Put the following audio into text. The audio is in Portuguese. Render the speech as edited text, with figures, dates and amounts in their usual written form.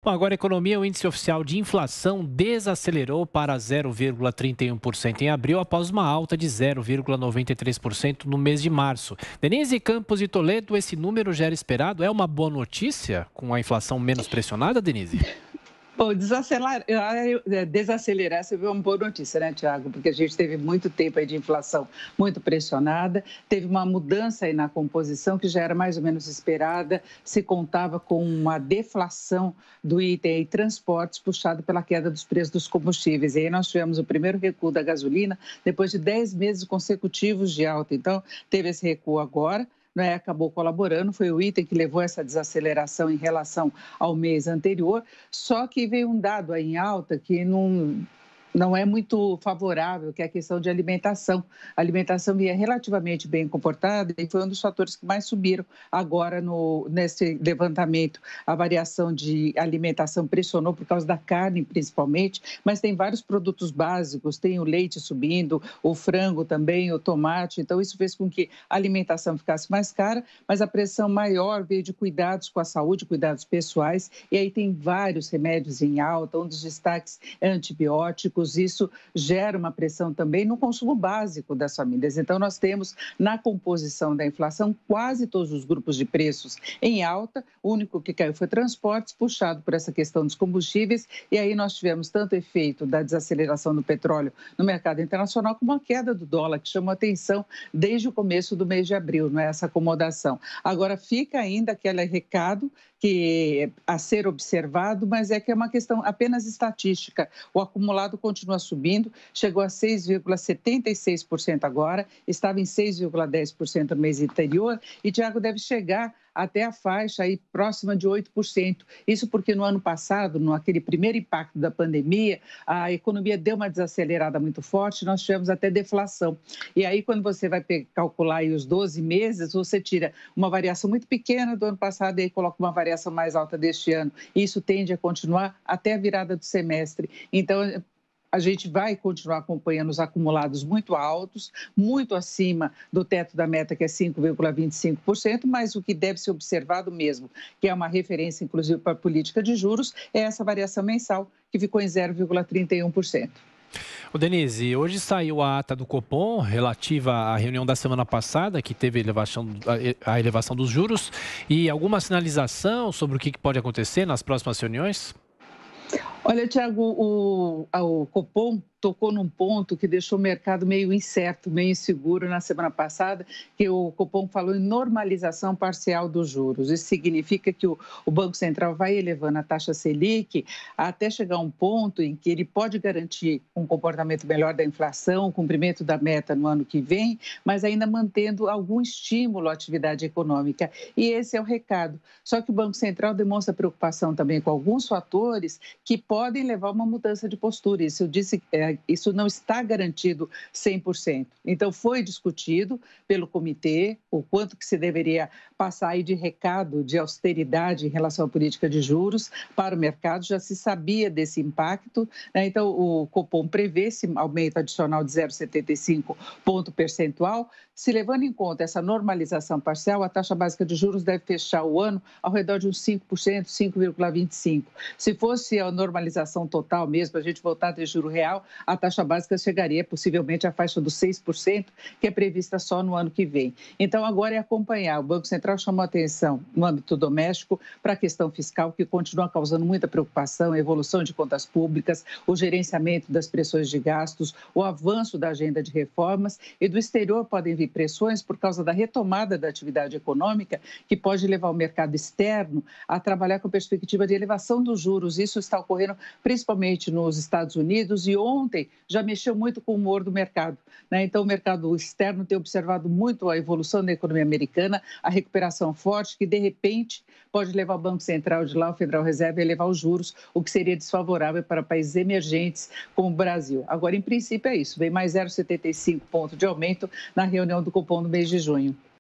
Bom, agora a economia, o índice oficial de inflação desacelerou para 0,31% em abril, após uma alta de 0,93% no mês de março. Denise Campos e Toledo, esse número já era esperado? É uma boa notícia com a inflação menos pressionada, Denise? Bom, desacelerar, você viu uma boa notícia, né, Tiago? Porque a gente teve muito tempo aí de inflação muito pressionada, teve uma mudança aí na composição que já era mais ou menos esperada, se contava com uma deflação do item aí, transportes, puxado pela queda dos preços dos combustíveis. E aí nós tivemos o primeiro recuo da gasolina depois de 10 meses consecutivos de alta. Então, teve esse recuo agora, né, acabou colaborando, foi o item que levou essa desaceleração em relação ao mês anterior, só que veio um dado aí em alta que não é muito favorável, que é a questão de alimentação. A alimentação vinha relativamente bem comportada e foi um dos fatores que mais subiram agora nesse levantamento. A variação de alimentação pressionou por causa da carne, principalmente, mas tem vários produtos básicos, tem o leite subindo, o frango também, o tomate. Então, isso fez com que a alimentação ficasse mais cara, mas a pressão maior veio de cuidados com a saúde, cuidados pessoais, e aí tem vários remédios em alta, um dos destaques é antibióticos. Isso gera uma pressão também no consumo básico das famílias. Então, nós temos na composição da inflação quase todos os grupos de preços em alta. O único que caiu foi transportes, puxado por essa questão dos combustíveis. E aí nós tivemos tanto efeito da desaceleração do petróleo no mercado internacional, como a queda do dólar, que chamou atenção desde o começo do mês de abril, não é essa acomodação. Agora, fica ainda aquele recado que a ser observado, mas é que é uma questão apenas estatística. O acumulado continua subindo, chegou a 6,76% agora, estava em 6,10% no mês anterior e, Tiago, deve chegar até a faixa aí próxima de 8%. Isso porque no ano passado, naquele primeiro impacto da pandemia, a economia deu uma desacelerada muito forte, nós tivemos até deflação. E aí, quando você vai calcular aí os 12 meses, você tira uma variação muito pequena do ano passado e aí coloca uma variação mais alta deste ano. Isso tende a continuar até a virada do semestre. Então, a gente vai continuar acompanhando os acumulados muito altos, muito acima do teto da meta, que é 5,25%, mas o que deve ser observado mesmo, que é uma referência, inclusive, para a política de juros, é essa variação mensal, que ficou em 0,31%. O Denise, hoje saiu a ata do Copom relativa à reunião da semana passada, que teve a elevação dos juros, e alguma sinalização sobre o que pode acontecer nas próximas reuniões? Olha, Tiago, o Copom tocou num ponto que deixou o mercado meio incerto, meio inseguro na semana passada, que o Copom falou em normalização parcial dos juros. Isso significa que o Banco Central vai elevando a taxa Selic até chegar a um ponto em que ele pode garantir um comportamento melhor da inflação, o cumprimento da meta no ano que vem, mas ainda mantendo algum estímulo à atividade econômica. E esse é o recado. Só que o Banco Central demonstra preocupação também com alguns fatores que podem levar a uma mudança de postura. Isso eu disse, isso não está garantido 100%. Então, foi discutido pelo comitê o quanto que se deveria passar aí de recado de austeridade em relação à política de juros para o mercado. Já se sabia desse impacto, né? Então, o Copom prevê esse aumento adicional de 0,75 ponto percentual. Se levando em conta essa normalização parcial, a taxa básica de juros deve fechar o ano ao redor de uns 5%, 5,25%. Se fosse a normalização total mesmo, a gente voltar a ter juro real, a taxa básica chegaria possivelmente à faixa dos 6%, que é prevista só no ano que vem. Então, agora é acompanhar. O Banco Central chamou atenção no âmbito doméstico para a questão fiscal, que continua causando muita preocupação, a evolução de contas públicas, o gerenciamento das pressões de gastos, o avanço da agenda de reformas, e do exterior podem vir pressões por causa da retomada da atividade econômica, que pode levar o mercado externo a trabalhar com perspectiva de elevação dos juros. Isso está ocorrendo principalmente nos Estados Unidos e ontem já mexeu muito com o humor do mercado, né? Então, o mercado externo tem observado muito a evolução da economia americana, a recuperação forte, que de repente pode levar o Banco Central de lá, o Federal Reserve, a elevar os juros, o que seria desfavorável para países emergentes como o Brasil. Agora, em princípio, é isso. Vem mais 0,75 ponto de aumento na reunião do Copom no mês de junho.